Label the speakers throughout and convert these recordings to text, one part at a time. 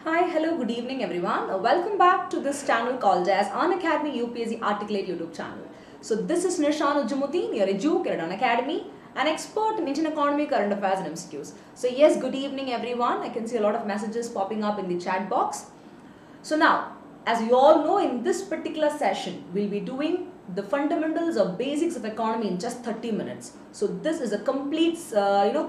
Speaker 1: Hi, hello, good evening everyone. Welcome back to this channel called as Unacademy UPSC Articulate YouTube channel. So this is Nishan Ujjumuddin, your educator at Unacademy, an expert in Indian economy, current affairs and MCQs. So yes, good evening everyone. I can see a lot of messages popping up in the chat box. So now, as you all know, in this particular session, we'll be doing the fundamentals or basics of economy in just 30 minutes. So this is a complete,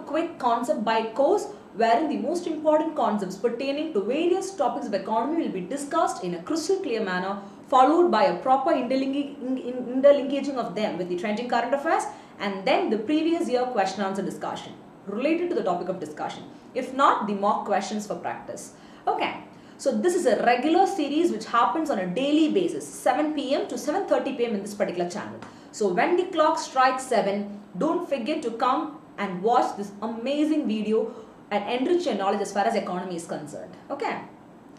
Speaker 1: quick concept bite course wherein the most important concepts pertaining to various topics of economy will be discussed in a crystal clear manner, followed by a proper interlinkaging of them with the trending current affairs and then the previous year question answer discussion related to the topic of discussion. If not, the mock questions for practice. Okay. So this is a regular series which happens on a daily basis, 7 p.m. to 7:30 p.m. in this particular channel. So when the clock strikes 7, don't forget to come and watch this amazing video and enrich your knowledge as far as economy is concerned. Okay.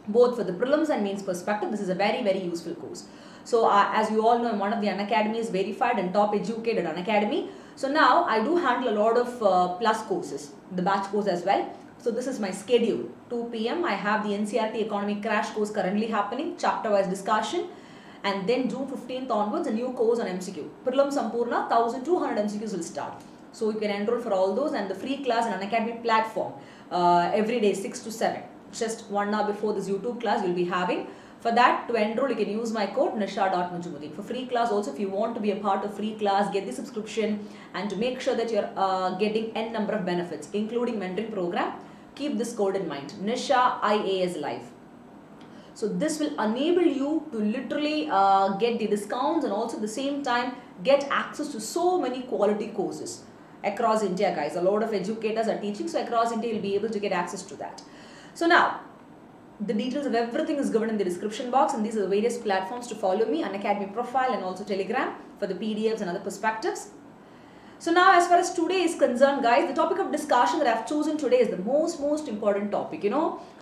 Speaker 1: Both for the prelims and mains perspective, this is a very, very useful course. So as you all know, I'm one of the Unacademy's verified and top educated Unacademy. So now I do handle a lot of plus courses, the batch course as well. So this is my schedule. 2 p.m. I have the NCERT Economic Crash course currently happening, chapter-wise discussion. And then June 15th onwards, a new course on MCQ. Prelim Sampurna, 1200 MCQs will start. So you can enroll for all those and the free class on Unacademy platform every day 6 to 7. Just 1 hour before this YouTube class you'll be having. For that, to enroll, you can use my code nisha.mujjumuddin. For free class also, if you want to be a part of free class, get the subscription and to make sure that you're getting n number of benefits, including mentoring program, keep this code in mind, Nisha IAS Live. So this will enable you to literally get the discounts and also at the same time get access to so many quality courses across India, guys. A lot of educators are teaching, so across India you'll be able to get access to that. So now, the details of everything is given in the description box and these are the various platforms to follow me, Unacademy profile and also Telegram for the PDFs and other perspectives. So now as far as today is concerned, guys, the topic of discussion that I've chosen today is the most important topic.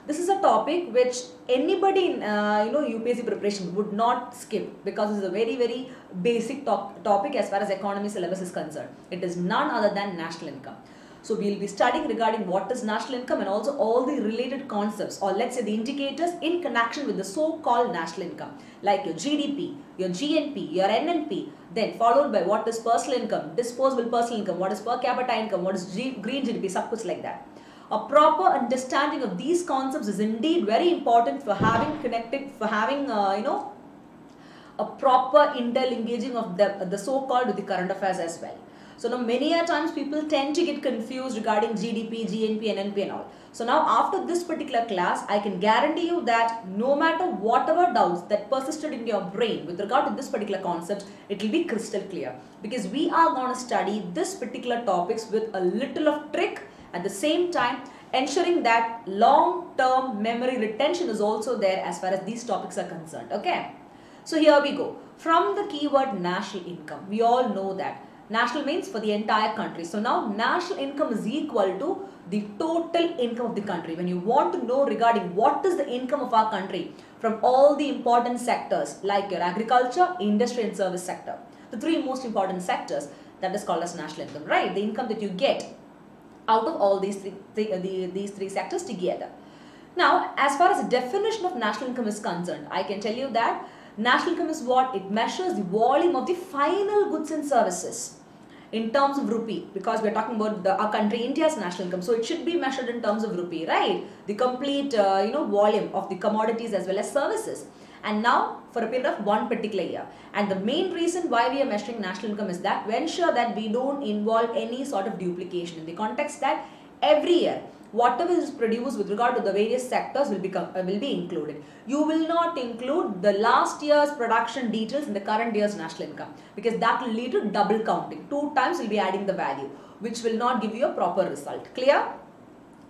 Speaker 1: This is a topic which anybody in UPSC preparation would not skip because it's a very basic topic as far as economy syllabus is concerned. It is none other than national income. So we'll be studying regarding what is national income and also all the related concepts or let's say the indicators in connection with the so-called national income like your GDP, your GNP, your NNP, then followed by what is personal income, disposable personal income, what is per capita income, what is green GDP, subcuts like that. A proper understanding of these concepts is indeed very important for having a proper interlinkaging of the so-called with the current affairs as well. So now many a times people tend to get confused regarding GDP, GNP, NNP and all. So now after this particular class, I can guarantee you that no matter whatever doubts that persisted in your brain with regard to this particular concept, it will be crystal clear. Because we are going to study this particular topics with a little of trick at the same time ensuring that long-term memory retention is also there as far as these topics are concerned. Okay. So here we go. From the keyword national income, we all know that national means for the entire country. So now national income is equal to the total income of the country. When you want to know regarding what is the income of our country from all the important sectors like your agriculture, industry and service sector. The three most important sectors, that is called as national income, right? The income that you get out of all these three sectors together. Now, as far as the definition of national income is concerned, I can tell you that national income is what? It measures the volume of the final goods and services in terms of rupee, because we are talking about our country India's national income, so it should be measured in terms of rupee, right? The complete volume of the commodities as well as services, and now for a period of one particular year. And the main reason why we are measuring national income is that to ensure that we don't involve any sort of duplication in the context that every year whatever is produced with regard to the various sectors will be included. You will not include the last year's production details in the current year's national income because that will lead to double counting. 2 times you'll be adding the value which will not give you a proper result. Clear?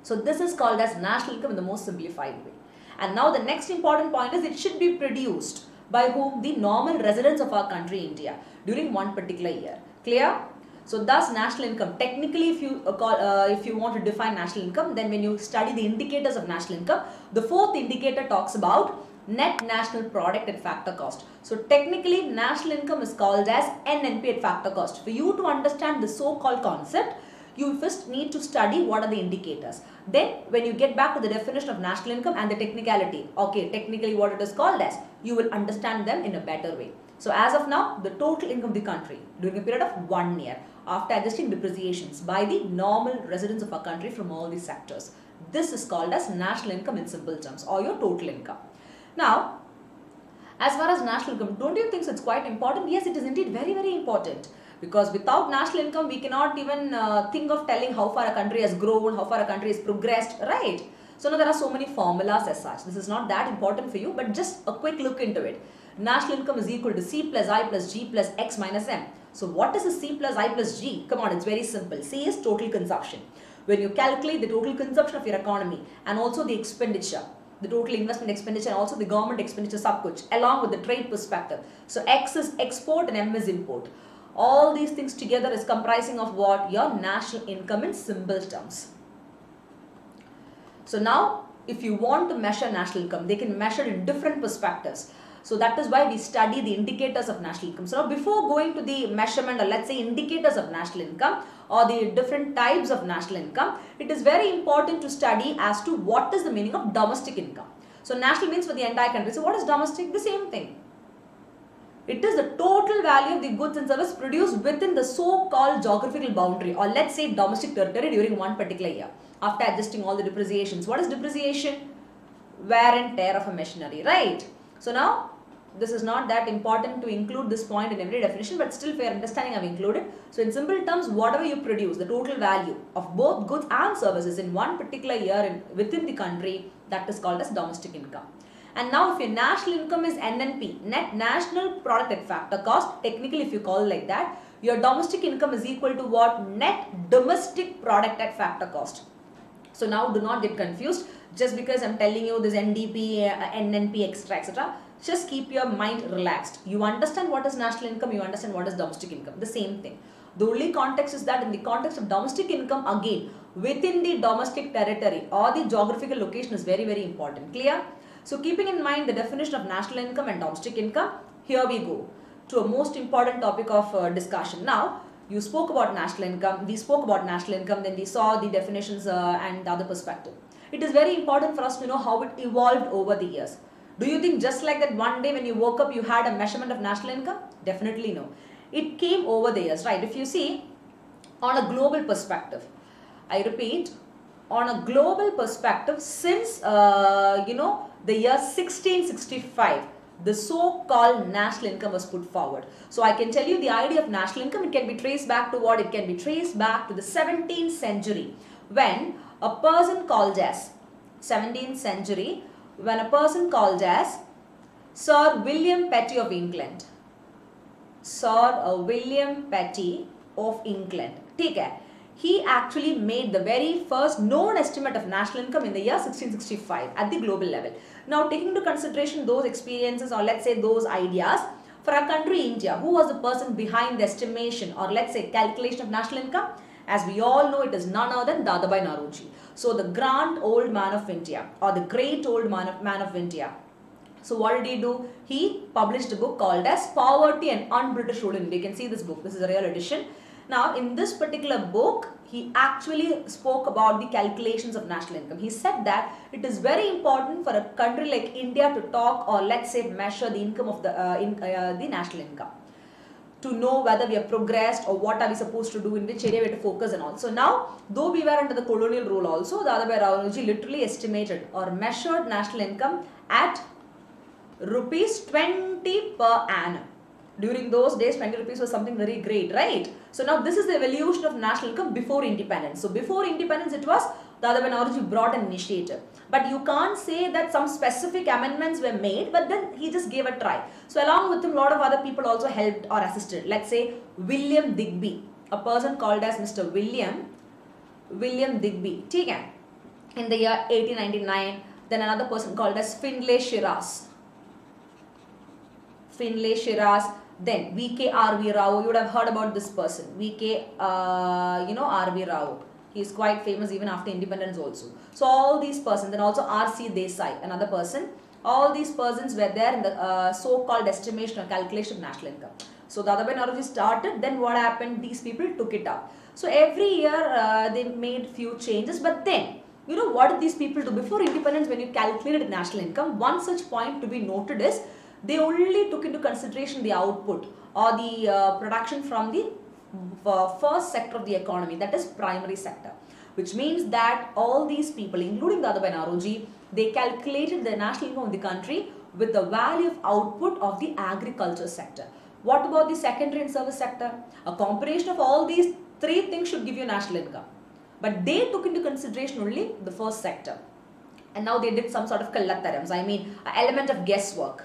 Speaker 1: So this is called as national income in the most simplified way. And now the next important point is it should be produced by whom? The normal residents of our country India during one particular year. Clear? So thus national income, technically if you want to define national income, then when you study the indicators of national income, the fourth indicator talks about net national product at factor cost. So technically national income is called as NNP at factor cost. For you to understand the so-called concept, you first need to study what are the indicators. Then when you get back to the definition of national income and the technicality, okay, technically what it is called as, you will understand them in a better way. So as of now, the total income of the country during a period of 1 year after adjusting depreciations by the normal residents of our country from all these sectors. This is called as national income in simple terms, or your total income. Now, as far as national income, don't you think so it's quite important? Yes, it is indeed very, very important. Because without national income, we cannot even think of telling how far a country has grown, how far a country has progressed, right? So now there are so many formulas as such. This is not that important for you, but just a quick look into it. National income is equal to C plus I plus G plus X minus M. So what is a C plus I plus G? Come on, it's very simple. C is total consumption. When you calculate the total consumption of your economy and also the expenditure, the total investment expenditure and also the government expenditure subkuch, along with the trade perspective. So X is export and M is import. All these things together is comprising of what? Your national income in simple terms. So now, if you want to measure national income, they can measure in different perspectives. So that is why we study the indicators of national income. So now before going to the measurement, or let's say indicators of national income or the different types of national income, it is very important to study as to what is the meaning of domestic income. So national means for the entire country. So what is domestic? The same thing. It is the total value of the goods and services produced within the so-called geographical boundary, or let's say domestic territory during one particular year after adjusting all the depreciations. What is depreciation? Wear and tear of a machinery, right? So now, this is not that important to include this point in every definition, but still for your understanding I have included. So in simple terms, whatever you produce, the total value of both goods and services in one particular year within the country, that is called as domestic income. And now if your national income is NNP, net national product at factor cost, technically if you call it like that, your domestic income is equal to what? Net domestic product at factor cost. So now do not get confused just because I'm telling you this NDP, NNP, etc. Just keep your mind relaxed. You understand what is national income, you understand what is domestic income. The same thing. The only context is that in the context of domestic income, again, within the domestic territory or the geographical location is very, very important. Clear? So keeping in mind the definition of national income and domestic income, here we go to a most important topic of discussion. Now, you spoke about national income, we spoke about national income, then we saw the definitions and the other perspective. It is very important for us to know how it evolved over the years. Do you think just like that one day when you woke up you had a measurement of national income? Definitely no. It came over the years, right? If you see on a global perspective, I repeat, on a global perspective since the year 1665, the so-called national income was put forward. So I can tell you the idea of national income, it can be traced back to what? It can be traced back to the 17th century when a person called as, 17th century, when a person called as Sir William Petty of England. Sir William Petty of England. Take care. He actually made the very first known estimate of national income in the year 1665 at the global level. Now taking into consideration those experiences, or let's say those ideas, for our country India, who was the person behind the estimation or let's say calculation of national income? As we all know, it is none other than Dadabhai Naoroji. So the grand old man of India, or the great old man of India. So what did he do? He published a book called as Poverty and Un-British Rule in India. You can see this book. This is a real edition. Now, in this particular book, he actually spoke about the calculations of national income. He said that it is very important for a country like India to talk, or let's say measure the income of the national income, to know whether we have progressed or what are we supposed to do, in which area we have to focus and all. So now, though we were under the colonial rule also, Dadabhai Naoroji literally estimated or measured national income at rupees 20 per annum. During those days, 20 rupees was something very great, right? So now this is the evolution of national income before independence. So before independence, it was Dadabhai Naoroji brought an initiative. But you can't say that some specific amendments were made, but then he just gave a try. So along with him, a lot of other people also helped or assisted. Let's say William Digby, a person called as Mr. William Digby. Okay? In the year 1899, then another person called as Finlay Shiras. Then V.K. R.V. Rao, you would have heard about this person. V.K. R.V. Rao. He is quite famous even after independence also. So all these persons, and also R.C. Desai, another person. All these persons were there in the so-called estimation or calculation of national income. So Dadabhai Naoroji started, then what happened? These people took it up. So every year they made few changes, but then what did these people do before independence? When you calculated national income, one such point to be noted is they only took into consideration the output or the production from the first sector of the economy, that is primary sector, which means that all these people, including Dadabhai Naoroji, they calculated the national income of the country with the value of output of the agriculture sector. What about the secondary and service sector? A combination of all these three things should give you national income. But they took into consideration only the first sector. And now they did some sort of kallattarams, I mean, an element of guesswork.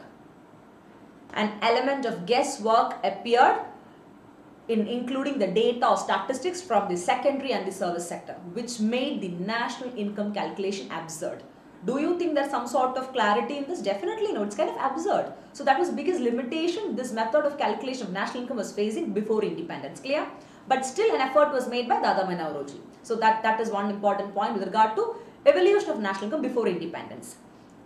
Speaker 1: An element of guesswork appeared in including the data or statistics from the secondary and the service sector, which made the national income calculation absurd. Do you think there's some sort of clarity in this? Definitely no, it's kind of absurd. So that was the biggest limitation this method of calculation of national income was facing before independence, clear? But still an effort was made by Dadabhai Naoroji. So that is one important point with regard to evolution of national income before independence.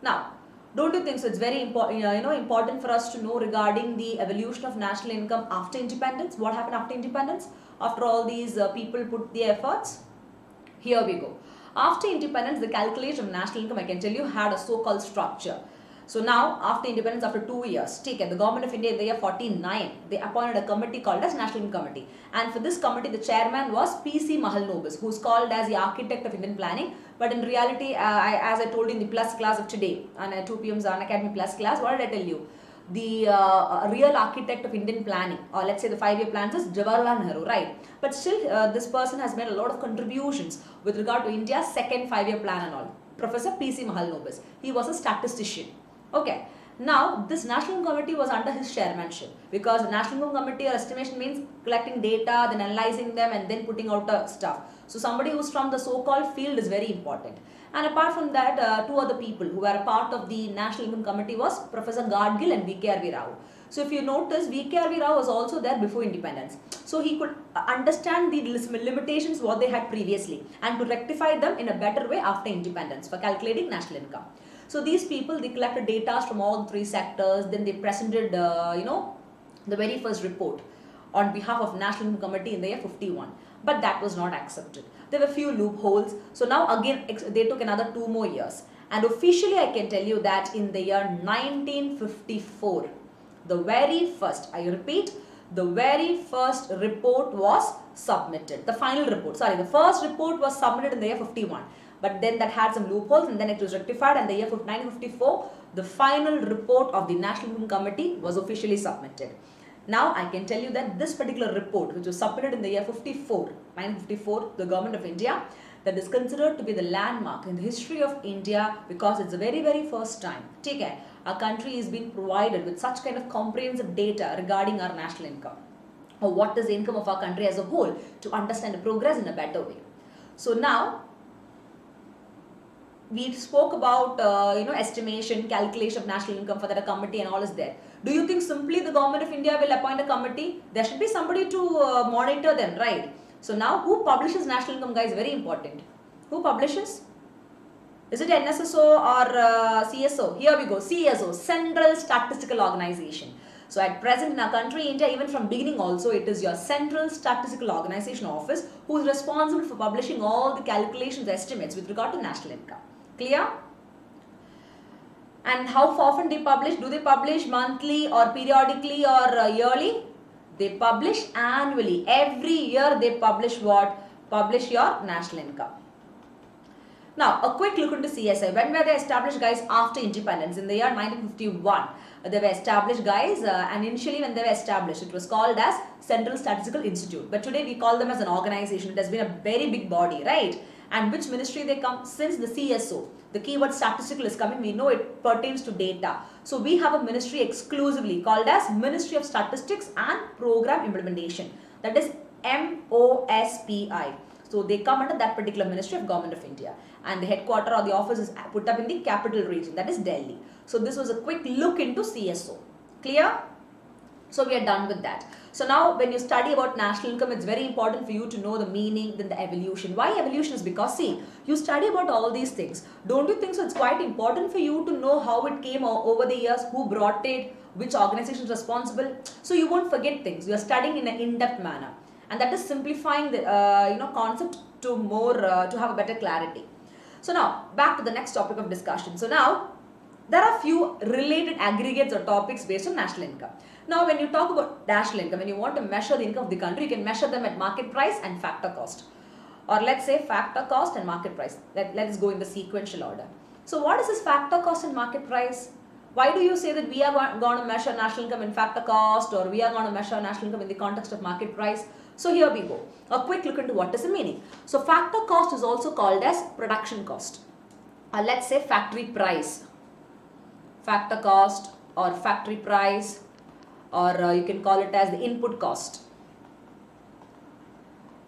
Speaker 1: Now, don't you think so? It's very important, important for us to know regarding the evolution of national income after independence. What happened after independence? After all these people put their efforts? Here we go. After independence, the calculation of national income, I can tell you, had a so-called structure. So now, after independence, after 2 years, take it, the government of India in the year 49, they appointed a committee called as National Income Committee. And for this committee, the chairman was P.C. Mahalanobis, who's called as the architect of Indian planning. But in reality, as I told you in the plus class of today, on 2 p.m.'s Unacademy plus class, what did I tell you? The real architect of Indian planning, or let's say the 5-year plans, is Jawaharlal Nehru, right? But still, this person has made a lot of contributions with regard to India's second 5-year plan and all. Professor P.C. Mahalanobis. He was a statistician. Okay. Now, this National Income Committee was under his chairmanship, because the National Income Committee or estimation means collecting data, then analyzing them, and then putting out stuff. So somebody who's from the so-called field is very important. And apart from that, 2 other people who were a part of the National Income Committee was Professor Gadgil and V.K.R.V. Rao. So if you notice, V.K.R.V. Rao was also there before independence. So he could understand the limitations what they had previously and to rectify them in a better way after independence for calculating national income. So these people, they collected data from all 3 sectors, then they presented, the very first report on behalf of National Income Committee in the year 51. But that was not accepted. There were few loopholes. So now again, they took another 2 more years. And officially, I can tell you that in the year 1954, the very first, I repeat, the very first report was submitted. The final report, the first report was submitted in the year 51. But then that had some loopholes and then it was rectified, and the year 1954, the final report of the National Income Committee was officially submitted. Now I can tell you that this particular report, which was submitted in the year 1954, the Government of India, that is considered to be the landmark in the history of India, because it's the very, very first time, take care, our country is being provided with such kind of comprehensive data regarding our national income, or what is the income of our country as a whole, to understand the progress in a better way. So now, we spoke about estimation, calculation of national income, for that a committee and all is there. Do you think simply the Government of India will appoint a committee? There should be somebody to monitor them, right? So now, who publishes national income, guys? Very important. Who publishes? Is it NSSO or CSO? Here we go. CSO, Central Statistical Organization. So at present in our country, India, even from beginning also, it is your Central Statistical Organization Office who is responsible for publishing all the calculations, estimates with regard to national income. Clear? And how often they publish? Do they publish monthly or periodically or yearly? They publish annually. Every year they publish what? Publish your national income. Now, a quick look into CSI. When were they established, guys? After independence, in the year 1951. They were established, guys, and initially when they were established, it was called as Central Statistical Institute. But today we call them as an organization. It has been a very big body, right? And which ministry they come? Since the CSO, the keyword statistical is coming, we know it pertains to data. So we have a ministry exclusively called as Ministry of Statistics and Program Implementation. That is MOSPI. So they come under that particular Ministry of Government of India. And the headquarter or the office is put up in the capital region, that is Delhi. So this was a quick look into CSO. Clear? So we are done with that. So now when you study about national income, it's very important for you to know the meaning, then the evolution. Why evolution? Is because, see, you study about all these things. Don't you think so? It's quite important for you to know how it came over the years, who brought it, which organization is responsible. So you won't forget things. You are studying in an in-depth manner. and that is simplifying the concept to more to have a better clarity. So now back to the next topic of discussion. So now there are few related aggregates or topics based on national income. Now when you talk about national income, when you want to measure the income of the country, you can measure them at market price and factor cost, or let's say factor cost and market price. Let's go in the sequential order. So what is this factor cost and market price? Why do you say that we are going to measure national income in factor cost, or we are going to measure national income in the context of market price? So here we go. A quick look into what is the meaning. So factor cost is also called as production cost. Let's say factory price, factor cost or factory price, or you can call it as the input cost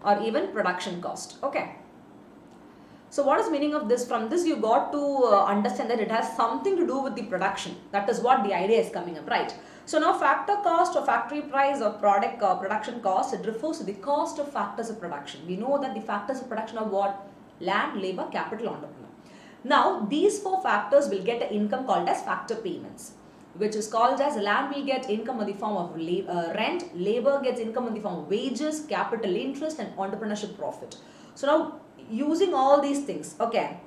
Speaker 1: or even production cost. Okay. So what is meaning of this? From this you got to understand that it has something to do with the production. That is what the idea is coming up, right? So now factor cost or factory price or product production cost, it refers to the cost of factors of production. We know that the factors of production are what? Land, labor, capital, entrepreneur. Now these four factors will get an income called as factor payments, which is called as land will get income in the form of rent, labor gets income in the form of wages, capital interest and entrepreneurship profit. So now using all these things, okay,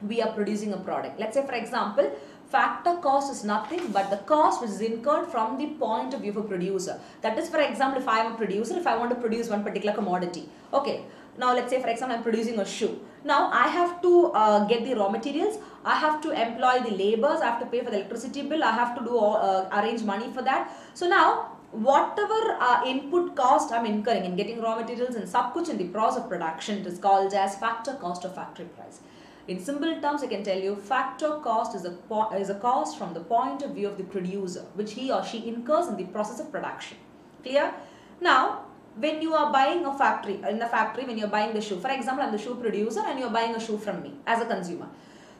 Speaker 1: we are producing a product. Let's say for example, factor cost is nothing but the cost which is incurred from the point of view of a producer. That is, for example, if I am a producer, if I want to produce one particular commodity, okay, now let's say for example I am producing a shoe. Now I have to get the raw materials, I have to employ the laborers, I have to pay for the electricity bill, I have to do arrange money for that. So now whatever input cost I'm incurring in getting raw materials and sab kuch in the process of production, it is called as factor cost or factory price. In simple terms, I can tell you factor cost is a cost from the point of view of the producer, which he or she incurs in the process of production. Clear? Now, when you are buying a factory, in the factory, when you are buying the shoe, for example, I'm the shoe producer and you are buying a shoe from me as a consumer.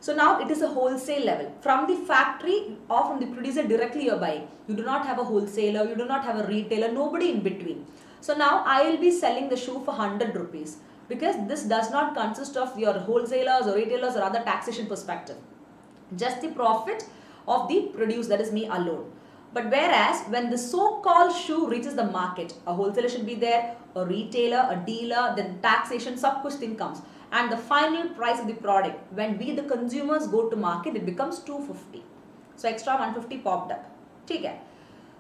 Speaker 1: So now it is a wholesale level. From the factory or from the producer directly you are buying. You do not have a wholesaler, you do not have a retailer, nobody in between. So now I will be selling the shoe for 100 rupees because this does not consist of your wholesalers or retailers or other taxation perspective. Just the profit of the produce, that is me alone. But whereas when the so-called shoe reaches the market, a wholesaler should be there, a retailer, a dealer, then taxation, sab kuch thing comes. And the final price of the product, when we the consumers go to market, it becomes 250. So extra 150 popped up. Okay.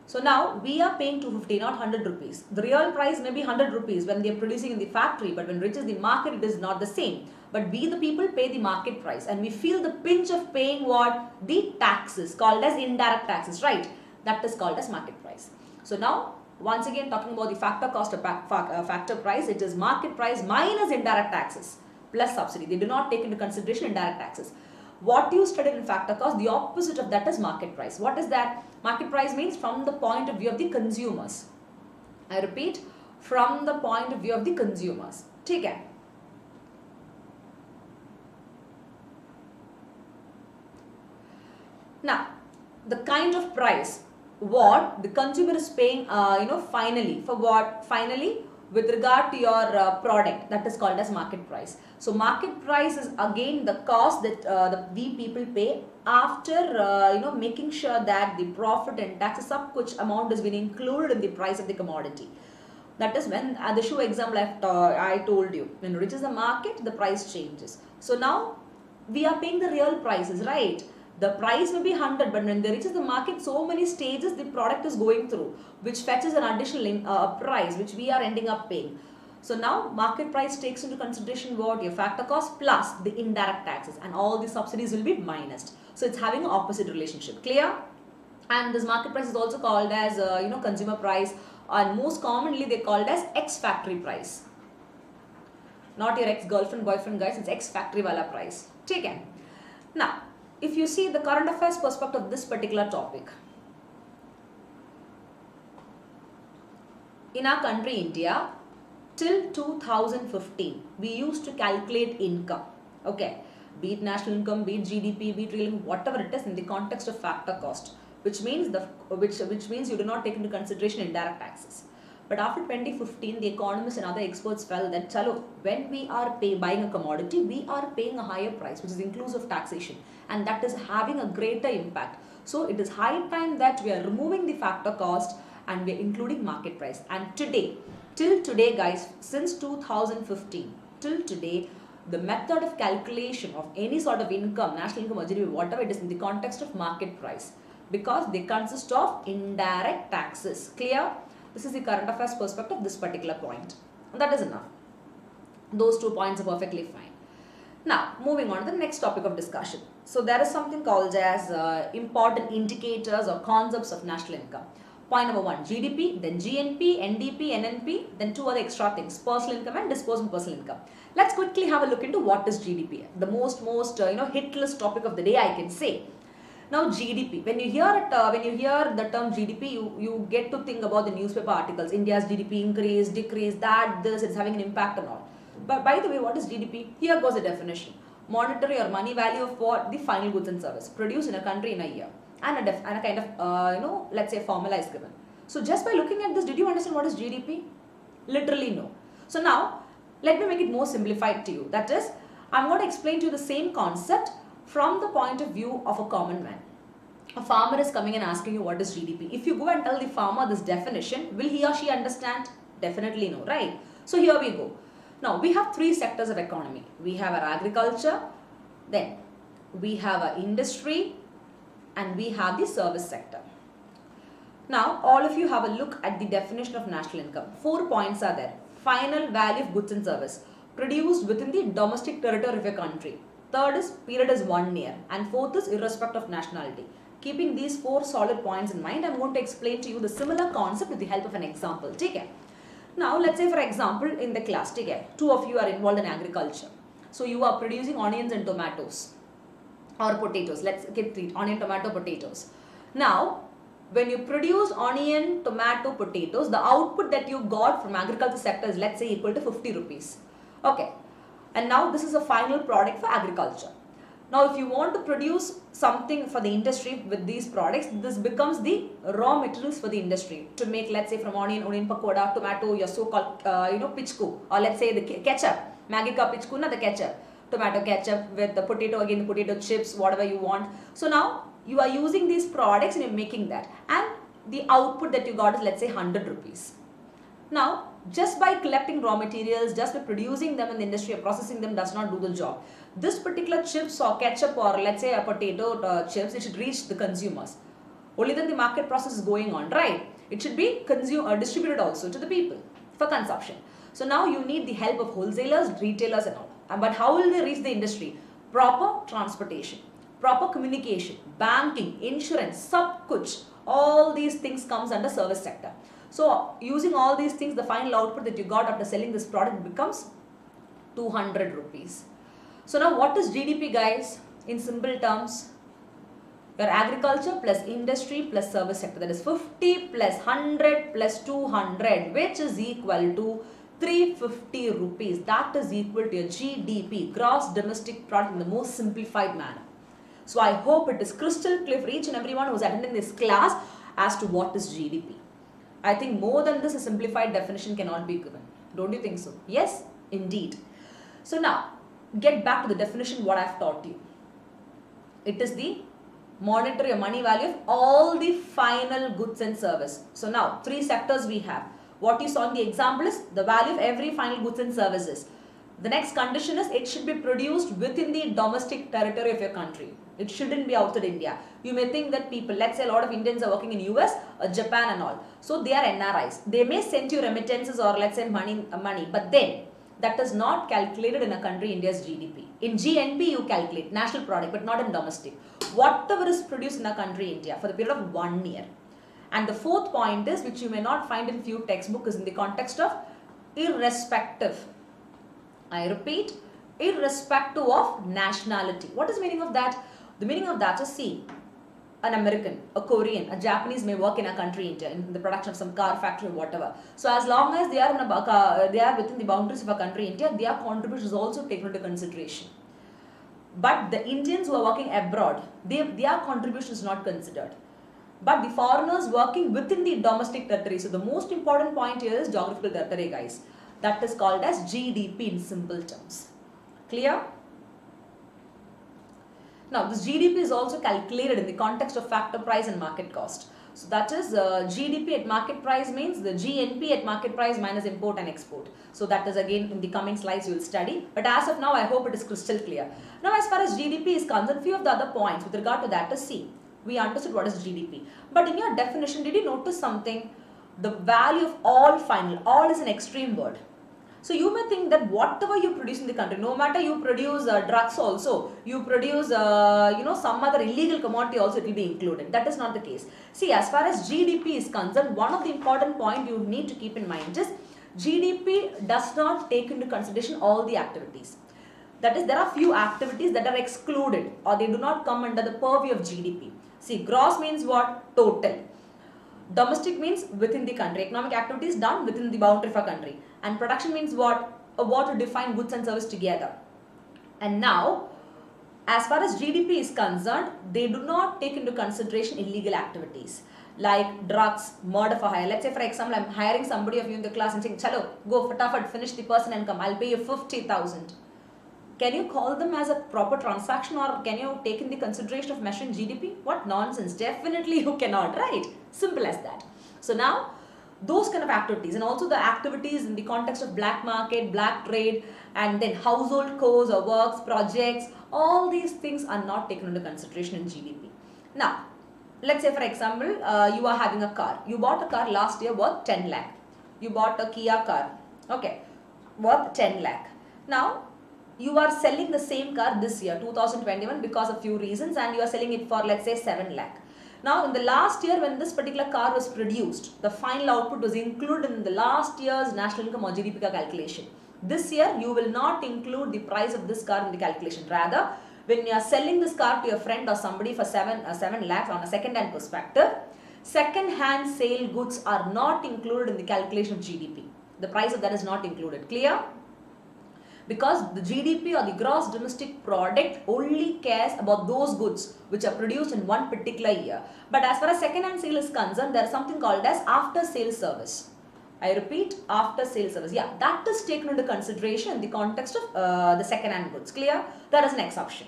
Speaker 1: So now we are paying 250, not 100 rupees. The real price may be 100 rupees when they are producing in the factory, but when it reaches the market, it is not the same. But we the people pay the market price and we feel the pinch of paying what? The taxes, called as indirect taxes, right? That is called as market price. So now once again talking about the factor cost of factor price, it is market price minus indirect taxes plus subsidy. They do not take into consideration indirect taxes. What you studied in factor cost, the opposite of that is market price. What is that? Market price means from the point of view of the consumers. I repeat, from the point of view of the consumers. Take care. Now, the kind of price what the consumer is paying, finally, for what? Finally, with regard to your product, that is called as market price. So market price is again the cost that we people pay after making sure that the profit and taxes sab kuch amount has been included in the price of the commodity. That is when the shoe example I told you, when it reaches the market, the price changes. So now we are paying the real prices, right? The price may be 100, but when they reaches the market, so many stages the product is going through, which fetches an additional price, which we are ending up paying. So now market price takes into consideration what? Your factor cost plus the indirect taxes, and all the subsidies will be minused. So it's having an opposite relationship. Clear? And this market price is also called as consumer price, and most commonly they called as ex-factory price. Not your ex-girlfriend, boyfriend, guys. It's ex-factory wala price. Take care. Now, if you see the current affairs perspective of this particular topic, in our country India, till 2015, we used to calculate income, okay, be it national income, be it GDP, be it real income, whatever it is, in the context of factor cost, which means which means you do not take into consideration indirect taxes. But after 2015, the economists and other experts felt that chalo, when we are buying a commodity, we are paying a higher price, which is inclusive taxation, and that is having a greater impact. So it is high time that we are removing the factor cost and we are including market price. And today, Till today, guys, since 2015, till today, the method of calculation of any sort of income, national income or GDP, whatever it is, in the context of market price, because they consist of indirect taxes. Clear? This is the current affairs perspective of this particular point. And that is enough. Those 2 points are perfectly fine. Now, moving on to the next topic of discussion. So, there is something called as important indicators or concepts of national income. Point number 1, GDP, then GNP, NDP, NNP, then 2 other extra things, personal income and disposable personal income. Let's quickly have a look into what is GDP. The most hit list topic of the day, I can say. Now, GDP. When you hear the term GDP, you get to think about the newspaper articles. India's GDP increase, decrease, that, this, it's having an impact on all. But by the way, what is GDP? Here goes the definition. Monetary or money value of what? The final goods and service produced in a country in a year. And a kind of, let's say formula is given. So just by looking at this, did you understand what is GDP? Literally no. So now, let me make it more simplified to you. That is, I'm going to explain to you the same concept from the point of view of a common man. A farmer is coming and asking you what is GDP. If you go and tell the farmer this definition, will he or she understand? Definitely no, right? So here we go. Now, we have 3 sectors of economy. We have our agriculture, then we have our industry, and we have the service sector. Now, all of you have a look at the definition of national income. 4 points are there. Final value of goods and service produced within the domestic territory of a country. Third is period is 1 year. And fourth is irrespective of nationality. Keeping these 4 solid points in mind, I am going to explain to you the similar concept with the help of an example. Take care. Now, let's say for example, in the class, take care, 2 of you are involved in agriculture. So, you are producing onions and tomatoes or potatoes. Let's get 3, onion, tomato, potatoes. Now, when you produce onion, tomato, potatoes, the output that you got from agriculture sector is, let's say, equal to 50 rupees. Okay. And now this is a final product for agriculture. Now, if you want to produce something for the industry with these products, this becomes the raw materials for the industry to make, let's say, from onion pakoda, tomato, your so-called, pichku, or let's say the ketchup, Maggi ka pichku, na the ketchup, tomato ketchup with the potato, again the potato chips, whatever you want. So now you are using these products and you're making that, and the output that you got is, let's say, 100 rupees. Now, just by collecting raw materials, just by producing them in the industry or processing them does not do the job. This particular chips or ketchup or let's say a potato chips, it should reach the consumers. Only then the market process is going on, right? It should be distributed also to the people for consumption. So now you need the help of wholesalers, retailers and all. But how will they reach the industry? Proper transportation, proper communication, banking, insurance, sab kuch, all these things comes under service sector. So, using all these things, the final output that you got after selling this product becomes 200 rupees. So, now what is GDP, guys? In simple terms, your agriculture plus industry plus service sector, that is 50 plus 100 plus 200, which is equal to 350 rupees. That is equal to your GDP, gross domestic product, in the most simplified manner. So, I hope it is crystal clear for each and everyone who is attending this class as to what is GDP. I think more than this, a simplified definition cannot be given. Don't you think so? Yes, indeed. So now, get back to the definition what I have taught you. It is the monetary or money value of all the final goods and service. So now, 3 sectors we have. What you saw in the example is the value of every final goods and services. The next condition is it should be produced within the domestic territory of your country. It shouldn't be outside India. You may think that people, let's say a lot of Indians are working in US, Japan and all. So they are NRIs. They may send you remittances or let's say money, but then that is not calculated in a country India's GDP. In GNP you calculate national product, but not in domestic. Whatever is produced in a country India for the period of 1 year. And the 4th point is, which you may not find in few textbooks, is in the context of irrespective. I repeat, irrespective of nationality. What is the meaning of that? The meaning of that is, see, an American, a Korean, a Japanese may work in a country, India, in the production of some car factory or whatever. So as long as they are within the boundaries of a country, India, their contribution is also taken into consideration. But the Indians who are working abroad, their contribution is not considered. But the foreigners working within the domestic territory. So the most important point here is geographical territory, guys. That is called as GDP in simple terms. Clear? Now, this GDP is also calculated in the context of factor price and market cost. So that is GDP at market price means the GNP at market price minus import and export. So that is again in the coming slides you will study. But as of now, I hope it is crystal clear. Now as far as GDP is concerned, few of the other points with regard to that is see, we understood what is GDP. But in your definition, did you notice something? The value of all final, all is an extreme word. So you may think that whatever you produce in the country, no matter you produce drugs also, you produce some other illegal commodity also, it will be included. That is not the case. See, as far as GDP is concerned, one of the important point you need to keep in mind is GDP does not take into consideration all the activities. That is, there are few activities that are excluded or they do not come under the purview of GDP. See, gross means what? Total. Domestic means within the country. Economic activities done within the boundary of a country. And production means what? What to define goods and service together. And now, as far as GDP is concerned, they do not take into consideration illegal activities like drugs, murder for hire. Let's say for example, I'm hiring somebody of you in the class and saying, chalo, go fatafat, finish the person and come. I'll pay you 50,000. Can you call them as a proper transaction or can you take in the consideration of measuring GDP? What nonsense. Definitely you cannot, right? Simple as that. So now, those kind of activities and also the activities in the context of black market, black trade and then household chores or works, projects, all these things are not taken into consideration in GDP. Now, let's say for example, you are having a car. You bought a car last year worth 10 lakh. You bought a Kia car, okay, worth 10 lakh. Now, you are selling the same car this year, 2021, because of few reasons and you are selling it for let's say 7 lakh. Now, in the last year when this particular car was produced, the final output was included in the last year's national income or GDP calculation. This year, you will not include the price of this car in the calculation. Rather, when you are selling this car to your friend or somebody for 7 lakhs on a second-hand perspective, second-hand sale goods are not included in the calculation of GDP. The price of that is not included. Clear? Because the GDP or the gross domestic product only cares about those goods which are produced in one particular year. But as far as second-hand sale is concerned, there is something called as after-sale service. I repeat, after-sale service. Yeah, that is taken into consideration in the context of the second-hand goods. Clear? That is an exception.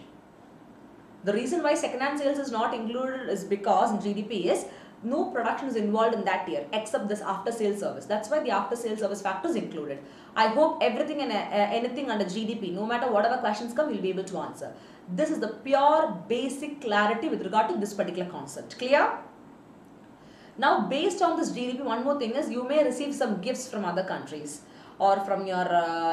Speaker 1: The reason why second-hand sales is not included is because in GDP is no production is involved in that year except this after-sale service. That's why the after-sale service factor is included. I hope everything and anything under GDP, no matter whatever questions come, you'll be able to answer. This is the pure basic clarity with regard to this particular concept. Clear? Now, based on this GDP, one more thing is you may receive some gifts from other countries or from your,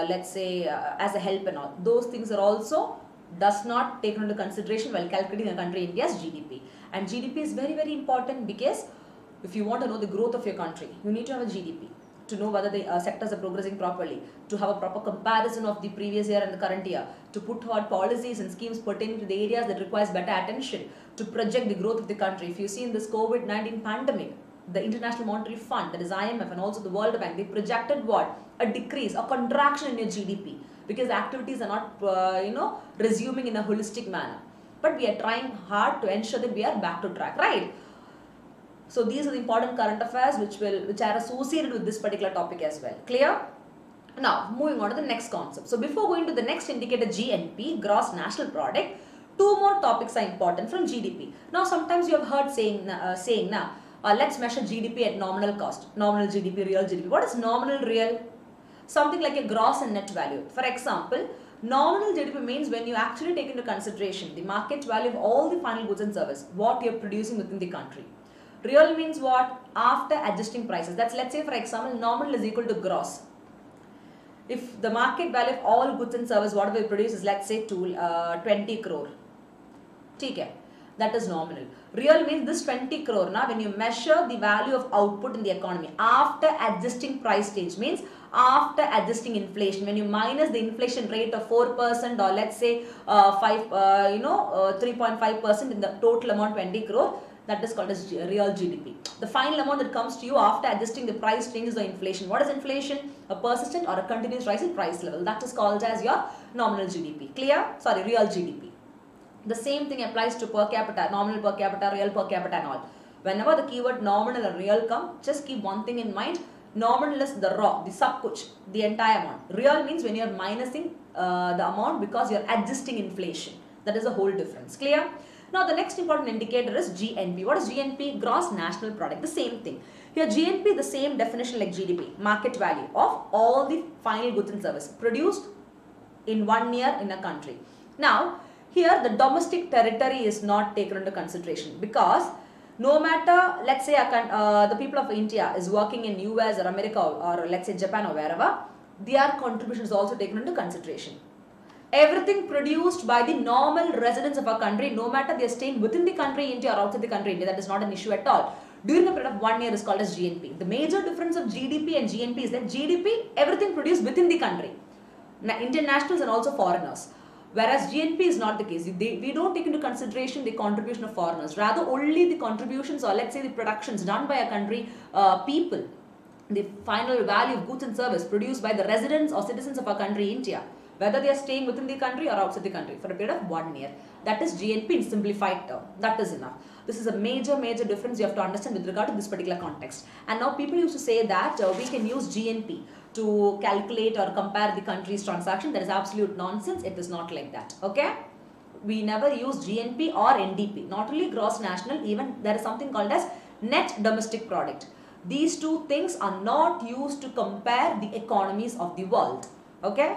Speaker 1: let's say, as a help and all. Those things are also does not take into consideration while calculating a country India's GDP. And GDP is very, very important because if you want to know the growth of your country, you need to have a GDP to know whether the sectors are progressing properly, to have a proper comparison of the previous year and the current year, to put forward policies and schemes pertaining to the areas that requires better attention, to project the growth of the country. If you see in this COVID-19 pandemic, the International Monetary Fund, that is IMF and also the World Bank, they projected what? A decrease, a contraction in your GDP because activities are not, resuming in a holistic manner. But we are trying hard to ensure that we are back to track, right? So these are the important current affairs which are associated with this particular topic as well. Clear? Now, moving on to the next concept. So before going to the next indicator, GNP, Gross National Product, two more topics are important from GDP. Now, sometimes you have heard saying now, let's measure GDP at nominal cost. Nominal GDP, real GDP. What is nominal real? Something like a gross and net value. For example, nominal GDP means when you actually take into consideration the market value of all the final goods and service, what you are producing within the country. Real means what? After adjusting prices. That's, let's say for example, nominal is equal to gross. If the market value of all goods and service, whatever we produce is, let's say 20 crore. Okay. That is nominal. Real means this 20 crore. Now, when you measure the value of output in the economy after adjusting price change, means after adjusting inflation, when you minus the inflation rate of 4% or let's say 3.5% in the total amount 20 crore, that is called as real GDP. The final amount that comes to you after adjusting the price changes or inflation. What is inflation? A persistent or a continuous rise in price level. That is called as your nominal GDP. Clear? Sorry, real GDP. The same thing applies to per capita, nominal per capita, real per capita and all. Whenever the keyword nominal or real come, just keep one thing in mind. Nominal is the raw, the sab kuch, the entire amount. Real means when you are minusing the amount because you are adjusting inflation. That is the whole difference. Clear? Now the next important indicator is GNP. What is GNP? Gross national product. The same thing. Here GNP, the same definition like GDP, market value of all the final goods and services produced in 1 year in a country. Now here the domestic territory is not taken into consideration, because no matter, let's say the people of India is working in US or America or let's say Japan or wherever, their contribution is also taken into consideration. Everything produced by the normal residents of our country, no matter they are staying within the country India or outside the country India, that is not an issue at all. During a period of 1 year is called as GNP. The major difference of GDP and GNP is that GDP, everything produced within the country, Indian nationals and also foreigners. Whereas GNP is not the case. We don't take into consideration the contribution of foreigners. Rather, only the contributions, or let's say the productions done by a country people, the final value of goods and service produced by the residents or citizens of our country, India, whether they are staying within the country or outside the country for a period of 1 year. That is GNP in simplified term. That is enough. This is a major difference you have to understand with regard to this particular context. And now people used to say that we can use GNP to calculate or compare the country's transaction. That is absolute nonsense. It is not like that. Okay? We never use GNP or NDP. Not only gross national, even there is something called as net domestic product. These two things are not used to compare the economies of the world. Okay?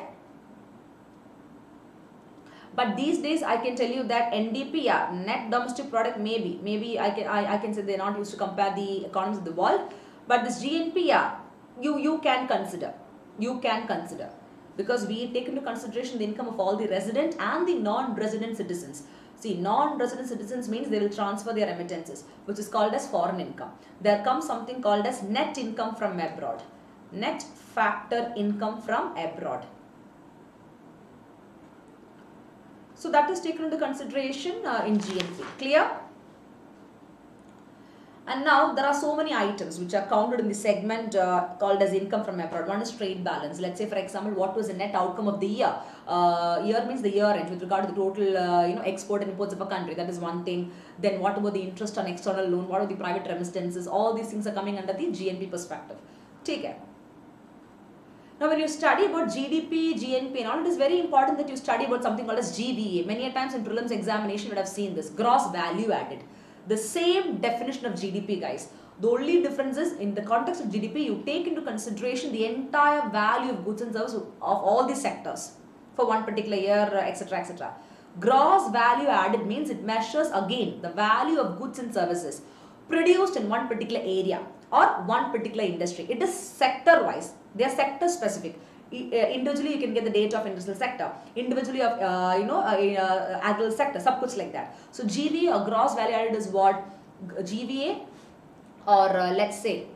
Speaker 1: But these days I can tell you that NDP, yeah, net domestic product, maybe I can say they're not used to compare the economies of the world. But this GNP, yeah, you can consider. You can consider. Because we take into consideration the income of all the resident and the non-resident citizens. See, non-resident citizens means they will transfer their remittances, which is called as foreign income. There comes something called as net income from abroad. Net factor income from abroad. So that is taken into consideration in GNP. Clear? And now there are so many items which are counted in the segment called as income from abroad. One is trade balance. Let's say, for example, what was the net outcome of the year? Year means the year end with regard to the total export and imports of a country. That is one thing. Then what about the interest on external loan? What are the private remittances? All these things are coming under the GNP perspective. Take care. Now, when you study about GDP, GNP and all, it is very important that you study about something called as GVA. Many a times in prelims examination, you would have seen this, gross value added. The same definition of GDP, guys. The only difference is, in the context of GDP, you take into consideration the entire value of goods and services of all the sectors for one particular year, etc., etc. Gross value added means it measures again the value of goods and services produced in one particular area or one particular industry. It is sector wise. They are sector specific. Individually you can get the data of industrial sector, individually of agricultural sector, sub kuch like that. So GVA or gross value added is what? GVA or let's say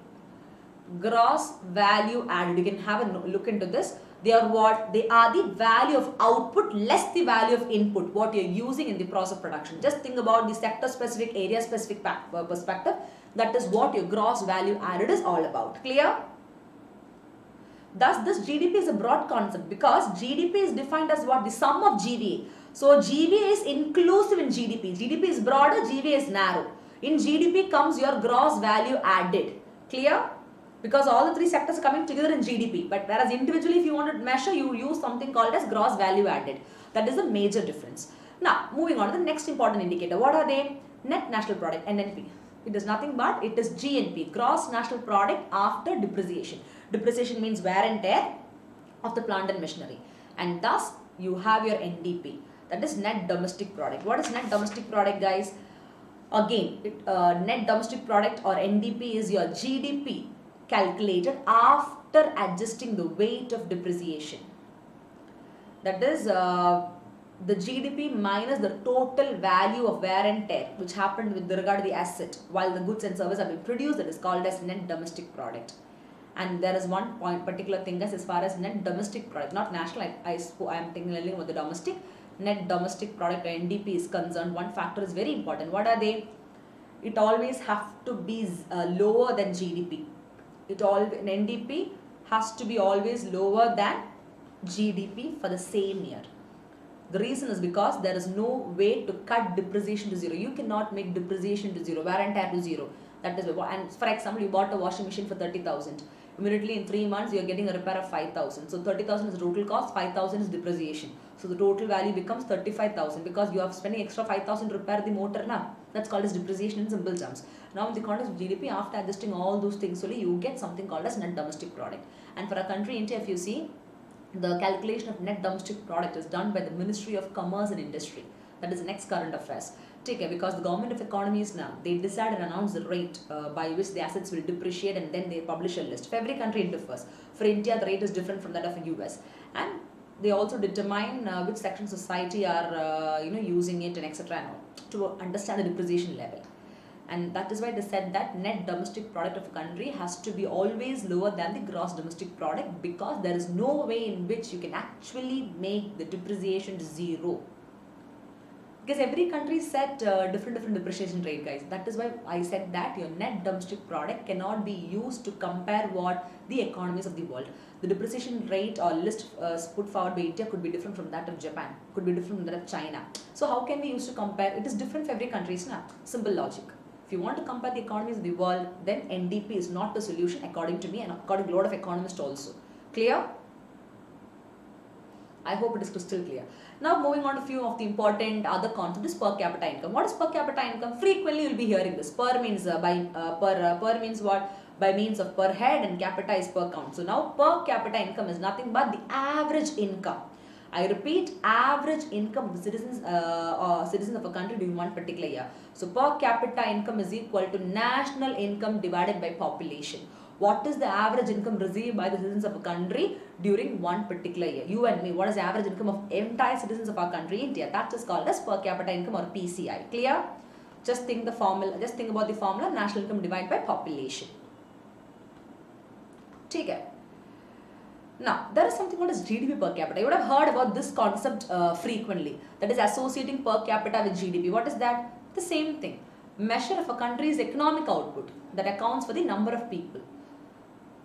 Speaker 1: gross value added. You can have a look into this. They are what? They are the value of output less the value of input, what you are using in the process of production. Just think about the sector specific, area specific perspective. That is what your gross value added is all about. Clear? Thus, this GDP is a broad concept because GDP is defined as what? The sum of GVA. So, GVA is inclusive in GDP. GDP is broader, GVA is narrow. In GDP comes your gross value added. Clear? Because all the three sectors are coming together in GDP. But whereas individually, if you want to measure, you use something called as gross value added. That is a major difference. Now, moving on to the next important indicator. What are they? Net national product, NNP. It is nothing but it is GNP, gross national product after depreciation. Depreciation means wear and tear of the plant and machinery. And thus, you have your NDP. That is net domestic product. What is net domestic product, guys? Again, net domestic product or NDP is your GDP calculated after adjusting the weight of depreciation. That is the GDP minus the total value of wear and tear which happened with regard to the asset while the goods and services have been produced. That is called as net domestic product. And there is one point particular thing as far as net domestic product, not national, I am thinking about the domestic, net domestic product or NDP is concerned. One factor is very important. What are they? It always have to be lower than GDP. NDP has to be always lower than GDP for the same year. The reason is because there is no way to cut depreciation to zero. You cannot make depreciation to zero, wear and tear to zero. That is, and for example, you bought a washing machine for 30,000. Immediately in 3 months, you are getting a repair of 5,000. So 30,000 is total cost, 5,000 is depreciation. So the total value becomes 35,000 because you are spending extra 5,000 to repair the motor now. That's called as depreciation in simple terms. Now in the context of GDP, after adjusting all those things only, you get something called as net domestic product. And for a country India, if you see, the calculation of net domestic product is done by the Ministry of Commerce and Industry. That is the next current affairs. Take care, because the government of economies now, they decide and announce the rate by which the assets will depreciate, and then they publish a list. For every country it differs. For India, the rate is different from that of the US. And they also determine which sections of society are using it and etc. to understand the depreciation level. And that is why they said that net domestic product of a country has to be always lower than the gross domestic product, because there is no way in which you can actually make the depreciation zero. Because every country set different depreciation rate, guys. That is why I said that your net domestic product cannot be used to compare what the economies of the world. The depreciation rate or list put forward by India could be different from that of Japan, could be different from that of China. So how can we use to compare? It is different for every country. It's not simple logic. If you want to compare the economies of the world, then NDP is not the solution according to me and according to a lot of economists also. Clear? I hope it is crystal clear. Now moving on to a few of the important other concepts, per capita income. What is per capita income? Frequently you will be hearing this. Per means per means what? By means of per head, and capita is per count. So now per capita income is nothing but the average income. I repeat, average income of citizens of a country during one particular year. So per capita income is equal to national income divided by population. What is the average income received by the citizens of a country during one particular year? You and me, what is the average income of entire citizens of our country, India? That is called as per capita income or PCI. Clear? Just think about the formula, national income divided by population. Take care. Now, there is something called as GDP per capita. You would have heard about this concept frequently. That is associating per capita with GDP. What is that? The same thing. Measure of a country's economic output that accounts for the number of people.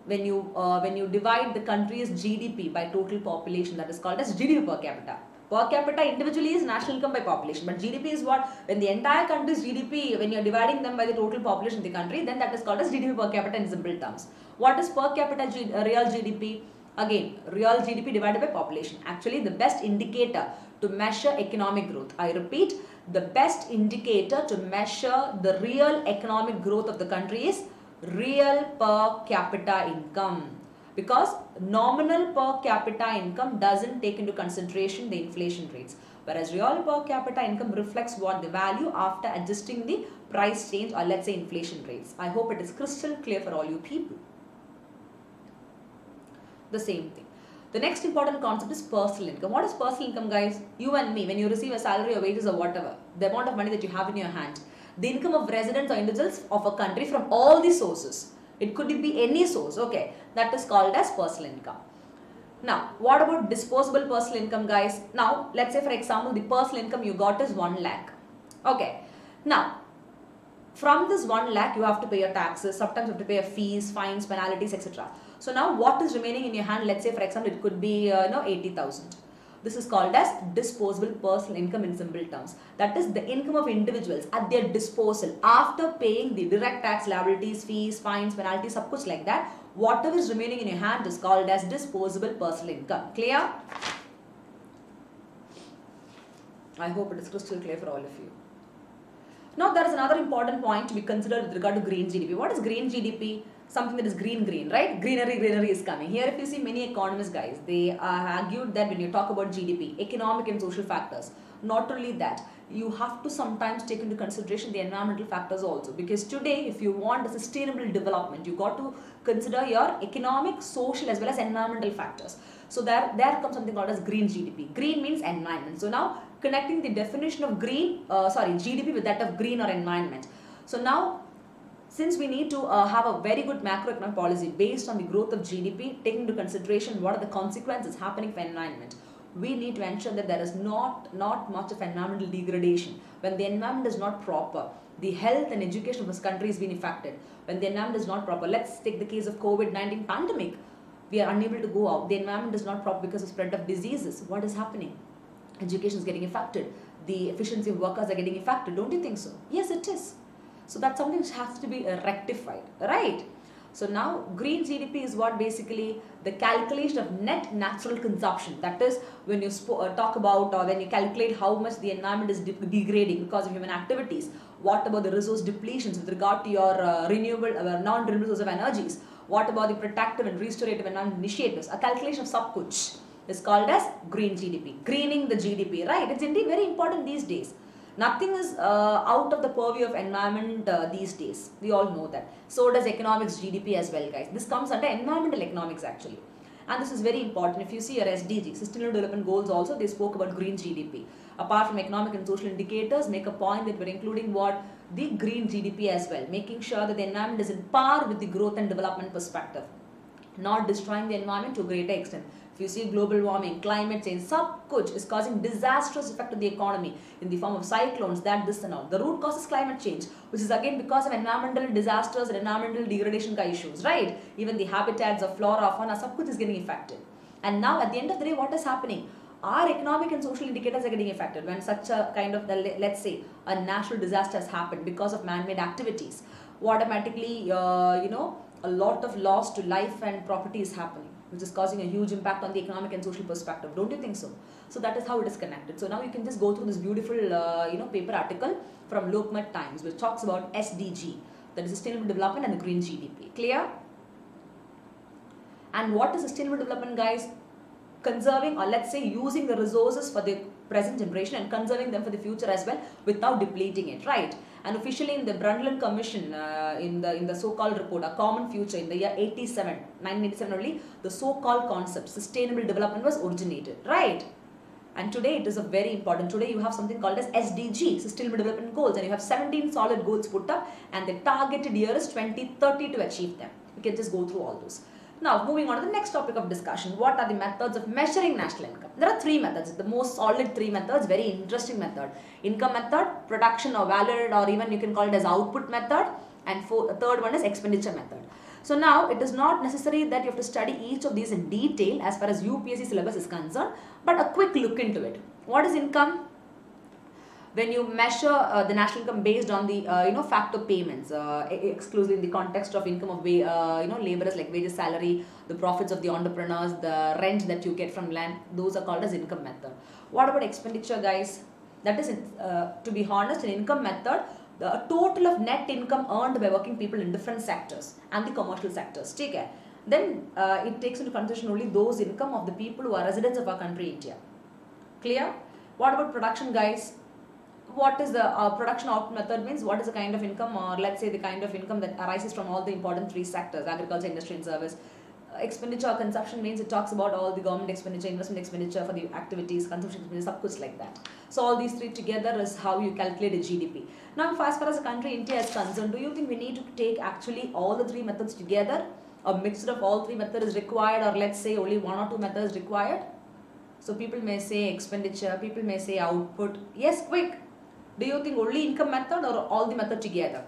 Speaker 1: When you divide the country's GDP by total population, that is called as GDP per capita. Per capita individually is national income by population, but GDP is what? When the entire country's GDP, when you are dividing them by the total population of the country, then that is called as GDP per capita in simple terms. What is per capita real GDP? Again, real GDP divided by population. Actually, the best indicator to measure economic growth. I repeat, the best indicator to measure the real economic growth of the country is real per capita income, because nominal per capita income doesn't take into consideration the inflation rates, whereas real per capita income reflects what the value after adjusting the price change, or let's say inflation rates. I hope it is crystal clear for all you people. The same thing. The next important concept is personal income. What is personal income, guys? You and me, when you receive a salary or wages or whatever, the amount of money that you have in your hand, the income of residents or individuals of a country from all the sources. It could be any source, okay? That is called as personal income. Now, what about disposable personal income, guys? Now, let's say for example, the personal income you got is 1 lakh. Okay. Now, from this 1 lakh, you have to pay your taxes. Sometimes you have to pay your fees, fines, penalties, etc. So now, what is remaining in your hand? Let's say for example, it could be 80,000. This is called as disposable personal income in simple terms. That is the income of individuals at their disposal after paying the direct tax liabilities, fees, fines, penalties, सब कुछ like that. Whatever is remaining in your hand is called as disposable personal income. Clear? I hope it is crystal clear for all of you. Now there is another important point to be considered with regard to green GDP. What is green GDP? Something that is green, right? Greenery is coming. Here if you see many economists, guys, they argued that when you talk about GDP, economic and social factors, not only that, you have to sometimes take into consideration the environmental factors also. Because today, if you want a sustainable development, you got to consider your economic, social as well as environmental factors. So there comes something called as green GDP. Green means environment. So now connecting the definition of GDP with that of green or environment. So now, since we need to have a very good macroeconomic policy based on the growth of GDP, taking into consideration what are the consequences happening for environment, we need to ensure that there is not much of environmental degradation. When the environment is not proper, the health and education of this country is being affected. When the environment is not proper, let's take the case of COVID-19 pandemic. We are unable to go out. The environment is not proper because of spread of diseases. What is happening? Education is getting affected. The efficiency of workers are getting affected. Don't you think so? Yes, it is. So that's something which has to be rectified, right? So now green GDP is what basically the calculation of net natural consumption. That is when you talk about or when you calculate how much the environment is degrading because of human activities. What about the resource depletions with regard to your renewable non-renewable source of energies? What about the protective and restorative environment initiatives? A calculation of sab kuch is called as green GDP, greening the GDP, right? It's indeed very important these days. Nothing is out of the purview of environment these days. We all know that. So does economics, GDP as well, guys. This comes under environmental economics actually. And this is very important. If you see your SDG, Sustainable Development Goals also, they spoke about green GDP. Apart from economic and social indicators, make a point that we're including what? The green GDP as well. Making sure that the environment is in par with the growth and development perspective. Not destroying the environment to a greater extent. If you see global warming, climate change, sab kuch is causing disastrous effect to the economy in the form of cyclones, that, this and all. The root cause is climate change, which is again because of environmental disasters and environmental degradation issues, right? Even the habitats of flora, fauna, sab kuch is getting affected. And now at the end of the day, what is happening? Our economic and social indicators are getting affected when such a kind of, let's say, a natural disaster has happened because of man-made activities. Automatically, a lot of loss to life and property is happening, which is causing a huge impact on the economic and social perspective. Don't you think so? So that is how it is connected. So now you can just go through this beautiful, paper article from Lokmat Times, which talks about SDG, that is Sustainable Development and the Green GDP. Clear? And what is Sustainable Development, guys? Conserving, or let's say using the resources for the present generation and conserving them for the future as well without depleting it, right? And officially in the Brundtland Commission, in the so-called report, A Common Future, in the year 1987 only, the so-called concept sustainable development was originated, right? And today it is a very important. Today you have something called as SDG, Sustainable Development Goals, and you have 17 solid goals put up, and the targeted year is 2030 to achieve them. You can just go through all those. Now, moving on to the next topic of discussion. What are the methods of measuring national income? There are three methods. The most solid three methods, very interesting method. Income method, production or value, or even you can call it as output method. And third one is expenditure method. So now, it is not necessary that you have to study each of these in detail as far as UPSC syllabus is concerned, but a quick look into it. What is income? When you measure the national income based on the factor payments, exclusively in the context of income of laborers like wages, salary, the profits of the entrepreneurs, the rent that you get from land, those are called as income method. What about expenditure, guys? That is, to be honest, in income method, the total of net income earned by working people in different sectors and the commercial sectors. Take care. Then it takes into consideration only those income of the people who are residents of our country, India. Clear? What about production, guys? What is the production output method means? What is the kind of income, or let's say the kind of income that arises from all the important three sectors: agriculture, industry and service. Expenditure or consumption means it talks about all the government expenditure, investment expenditure for the activities, consumption expenditure, of course, like that. So all these three together is how you calculate a GDP. Now, as far as the country India is concerned, do you think we need to take actually all the three methods together? A mixture of all three methods is required, or let's say only one or two methods required? So people may say expenditure, people may say output. Yes, quick. Do you think only income method or all the method together?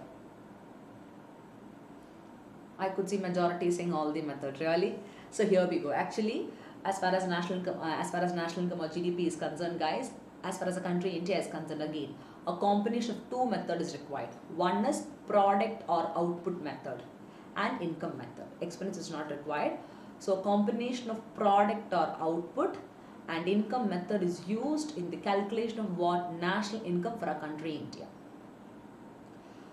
Speaker 1: I could see majority saying all the method, really. So here we go. Actually, as far as national income or GDP is concerned, guys, as far as the country India is concerned, again, a combination of two methods is required. One is product or output method and income method. Expenditure is not required. So a combination of product or output and income method is used in the calculation of what national income for our country India.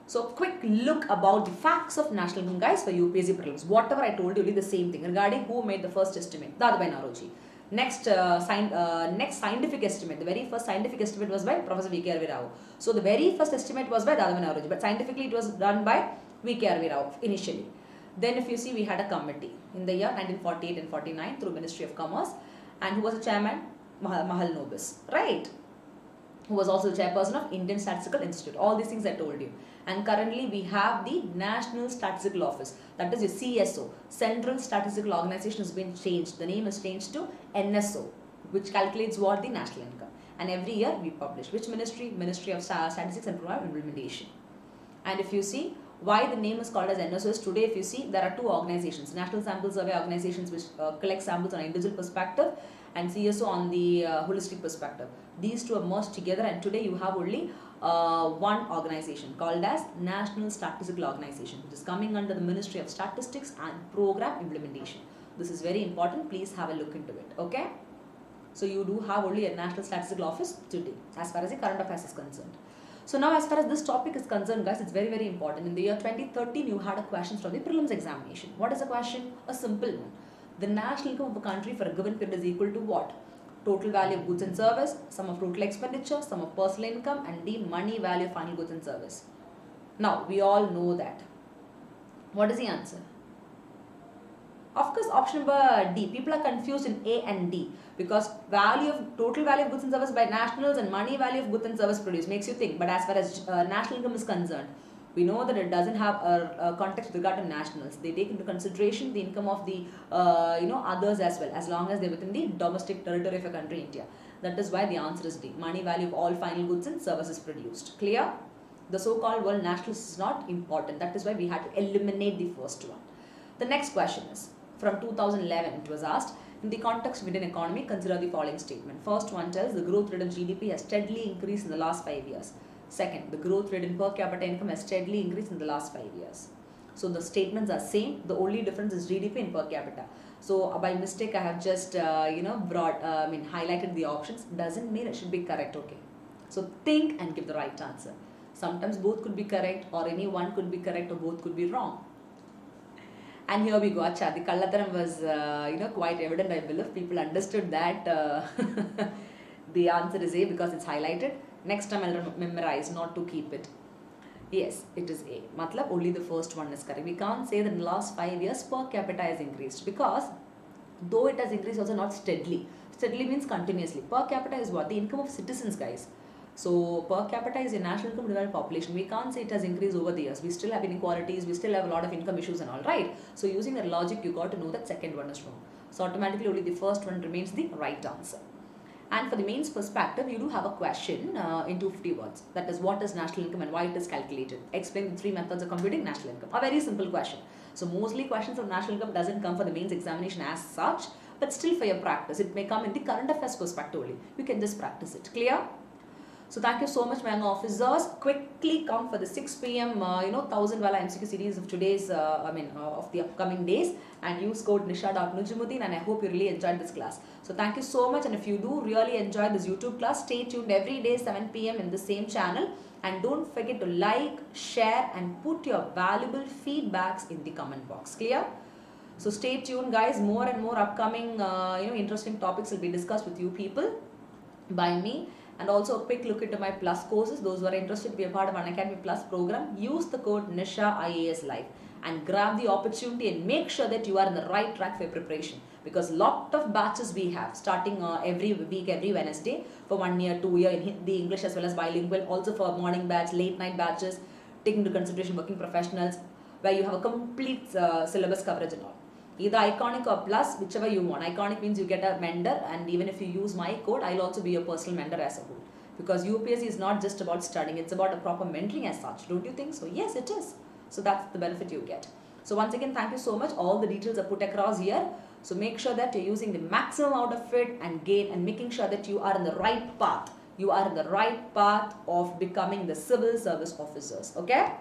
Speaker 1: So quick look about the facts of national income, guys, for UPSC prelims. Whatever I told you, only the same thing regarding who made the first estimate, Dadabhai Naoroji. Next scientific estimate, the very first scientific estimate was by Professor V.K.R.V. Rao. So the very first estimate was by Dadabhai Naoroji, but scientifically it was done by V.K.R.V. Rao initially. Then if you see, we had a committee in the year 1948 and 49 through Ministry of Commerce. And who was the chairman? Mahalanobis, right? Who was also the chairperson of Indian Statistical Institute. All these things I told you. And currently we have the National Statistical Office. That is the CSO. Central Statistical Organization has been changed. The name is changed to NSO, which calculates what? The national income. And every year we publish. Which ministry? Ministry of Statistics and Program Implementation. And if you see, Why the name is called as NSOS? Today, if you see, there are two organizations, National Sample Survey Organizations, which collect samples on an individual perspective, and CSO on the holistic perspective. These two are merged together, and today you have only one organization called as National Statistical Organization, which is coming under the Ministry of Statistics and Program Implementation. This is very important. Please have a look into it. Okay. So you do have only a National Statistical Office today, as far as the current affairs is concerned. So now as far as this topic is concerned, guys, it's very, very important. In the year 2013, you had a question from the prelims examination. What is the question? A simple one. The national income of a country for a given period is equal to what? Total value of goods and service, sum of total expenditure, sum of personal income, and the money value of final goods and service. Now, we all know that. What is the answer? Of course, option number D. People are confused in A and D because total value of goods and service by nationals and money value of goods and service produced makes you think. But as far as national income is concerned, we know that it doesn't have a context with regard to nationals. They take into consideration the income of the others as well, as long as they're within the domestic territory of a country, India. That is why the answer is D. Money value of all final goods and services produced. Clear? The so-called world nationalists is not important. That is why we had to eliminate the first one. The next question is from 2011. It was asked, in the context of Indian economy, consider the following statement. First one tells the growth rate of GDP has steadily increased in the last 5 years. Second, the growth rate in per capita income has steadily increased in the last 5 years. So the statements are same. The only difference is GDP and per capita. So by mistake, I have just highlighted the options. Doesn't mean it should be correct. Okay. So think and give the right answer. Sometimes both could be correct, or any one could be correct, or both could be wrong. And here we go. Acha, the Kallataram was quite evident. I believe people understood that the answer is A because it's highlighted. Next time I'll memorize, not to keep it. Yes, it is A. Matlab, only the first one is correct. We can't say that in the last 5 years per capita has increased, because though it has increased, also not steadily. Steadily means continuously. Per capita is what? The income of citizens, guys. So per capita is a national income divided by population. We can't say it has increased over the years. We still have inequalities. We still have a lot of income issues and all, right? So using that logic, you got to know that second one is wrong. So automatically only the first one remains the right answer. And for the mains perspective, you do have a question in 250 words. That is, what is national income and why it is calculated? Explain the 3 methods of computing national income. A very simple question. So mostly questions of national income doesn't come for the mains examination as such, but still for your practice, it may come in the current affairs perspective only. You can just practice it. Clear? So thank you so much, my young officers. Quickly come for the 6 p.m. 1000 Wala MCQ series of today's, of the upcoming days, and use code nisha.nujumuddin, and I hope you really enjoyed this class. So thank you so much, and if you do really enjoy this YouTube class, stay tuned every day 7 p.m. in the same channel, and don't forget to like, share, and put your valuable feedbacks in the comment box. Clear? So stay tuned, guys. More and more upcoming, interesting topics will be discussed with you people by me. And also a quick look into my plus courses. Those who are interested to be a part of Unacademy Plus program, use the code Nisha IAS Live and grab the opportunity and make sure that you are in the right track for your preparation. Because lot of batches we have starting every week, every Wednesday for 1 year, 2 year in Hindi, English as well as bilingual. Also for morning batch, late night batches, taking into consideration working professionals, where you have a complete syllabus coverage and all. Either Iconic or Plus, whichever you want. Iconic means you get a mentor, and even if you use my code, I'll also be your personal mentor as a whole. Because UPSC is not just about studying, it's about a proper mentoring as such. Don't you think so? Yes, it is. So that's the benefit you get. So once again, thank you so much. All the details are put across here. So make sure that you're using the maximum out of it and making sure that you are in the right path. You are in the right path of becoming the civil service officers. Okay?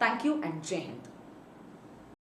Speaker 1: Thank you and Jai Hind.